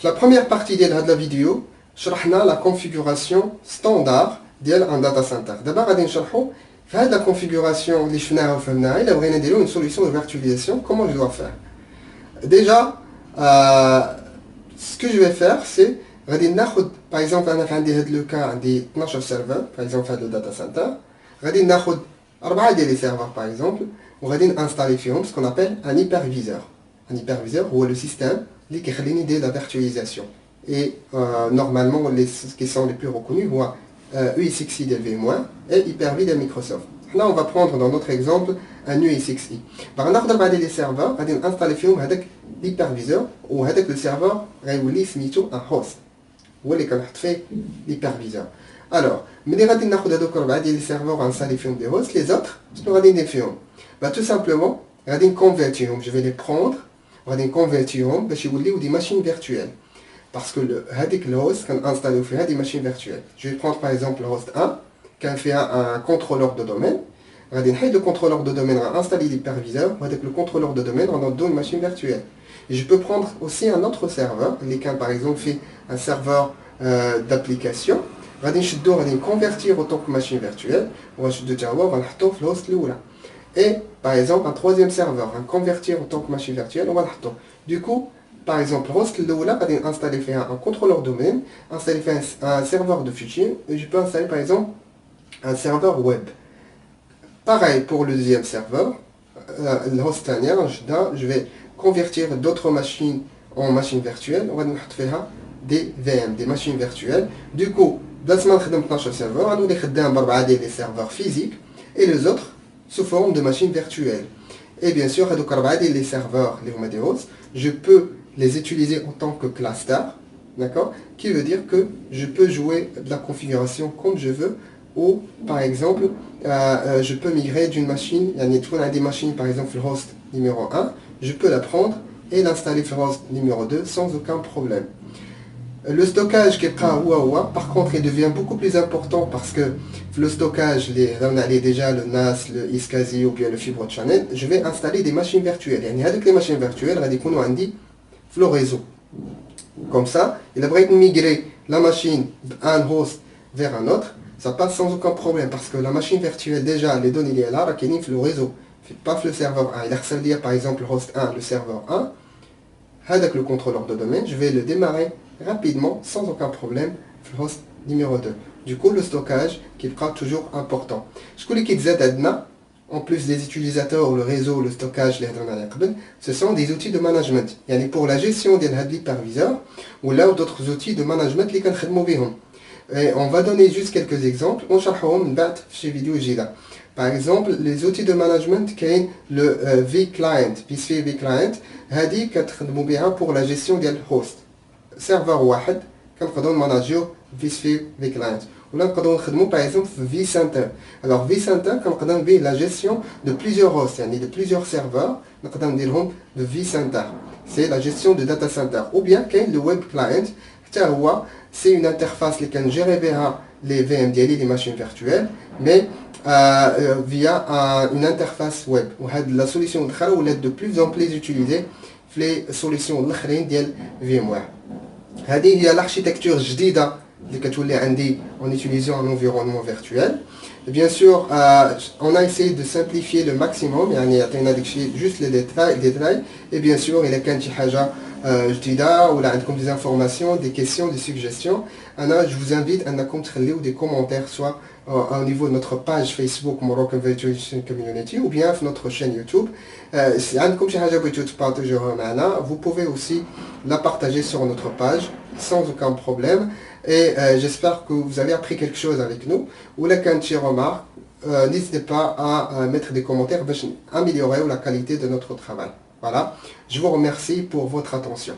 La première partie de la vidéo, شرحنا la configuration standard d'un data center. D'abord, غادي نشرحوا في هذه la configuration اللي شفناها وفهمناها إلا بغينا نديرو une solution de virtualisation, comment je dois faire. Déjà, ce que je vais faire, c'est غادي ناخد par exemple أنا في عندي هذا le cas عندي 12 serveurs par exemple في هذا le data center. غادي ناخد 4 ديال les serveurs par exemple وغادي نinstaller فيهم ce qu'on appelle un hyperviseur. Un hyperviseur هو le système اللي كيخليني ندير la virtualisation. Et normalement, qui sont les plus reconnus, ESXi de VMware et Hyper-V de Microsoft. Là, on va prendre dans notre exemple un ESXi. Par exemple, on va les serveurs, on va installer avec l'hyperviseur ou avec le serveur, on va un host. Où est-ce qu'on fait l'hyperviseur? Alors, mais on va les serveurs installer des hosts, les autres, on va les faire. Tout simplement, on va les convertir. Je vais les prendre, on va les convertir pour des machines virtuelles. Parce que le host qu'on installe sur des machines virtuelles. Je vais prendre par exemple le host 1 qui fait un contrôleur de domaine. Le contrôleur de domaine va installer l'hyperviseur avec le contrôleur de domaine dans une machine virtuelle. Et je peux prendre aussi un autre serveur, lesquels par exemple fait un serveur d'application. Je vais convertir en tant que machine virtuelle. Et par exemple un troisième serveur, convertir en tant que machine virtuelle. Du coup, par exemple, host là, on va installer un contrôleur domaine, installer un serveur de fichiers, et je peux installer par exemple un serveur web. Pareil pour le deuxième serveur, le host je vais convertir d'autres machines en machines virtuelles, on va faire des VM, des machines virtuelles. Du coup, dans ce moment, on va faire serveur, on va des serveurs physiques et les autres sous forme de machines virtuelles. Et bien sûr, les serveurs, les hosts, je peux les utiliser en tant que cluster, d'accord, qui veut dire que je peux jouer de la configuration comme je veux, ou par exemple, je peux migrer d'une machine, il y a des machines par exemple le host numéro 1, je peux la prendre et l'installer sur le host numéro 2 sans aucun problème. Le stockage qui est par contre il devient beaucoup plus important parce que le stockage, on a déjà le NAS, le iSCSI ou bien le Fibre Channel, je vais installer des machines virtuelles. Avec les machines virtuelles, on a le réseau. Comme ça, il a besoin de migrer la machine d'un host vers un autre, ça passe sans aucun problème parce que la machine virtuelle déjà, les données liées là, qui le réseau, pas le serveur 1. Il a que dire par exemple le host 1, le serveur 1, avec le contrôleur de domaine, je vais le démarrer rapidement sans aucun problème le host numéro 2. Du coup, le stockage qui sera toujours important. Ce qui est en plus des utilisateurs, le réseau, le stockage, ce sont des outils de management. Il y a pour la gestion de l'hyperviseur ou là d'autres outils de management qui sont. Et on va donner juste quelques exemples. On va chez vidéo là. Par exemple, les outils de management qui est le vClient, vSphere vClient, هذه كتخدموا pour la gestion des hosts. Serveur واحد كنقدروا manager vSphere vClient. Ou là, nous avons par exemple vCenter. Alors vCenter, nous avons la gestion de plusieurs hosts, de plusieurs serveurs, nous avons de vCenter. C'est la gestion de data center. Ou bien le web client, c'est une interface qui gère les VM, les machines virtuelles, mais via une interface web. La solution de plus en plus utilisée les solutions de VMware. هذه هي l'architecture جديدة اللي كتولي عندي en utilisant un environnement virtuel. Bien sûr, on a essayé de simplifier le maximum, يعني عطينا داكشي juste les détails, et bien sûr, il y a كان شي حاجة جديدة ولا عندكم des informations, des questions, des suggestions, je vous invite à تخليو des commentaires soit au niveau de notre page Facebook Moroccan Virtualization Community ou bien sur notre chaîne YouTube. Si عندكم شي حاجة بغيتو تبارطاجيوها معنا, vous pouvez aussi la partager sur notre page sans aucun problème. Et j'espère que vous avez appris quelque chose avec nous. Ou la remarque, n'hésitez pas à mettre des commentaires pour améliorer la qualité de notre travail. Voilà, je vous remercie pour votre attention.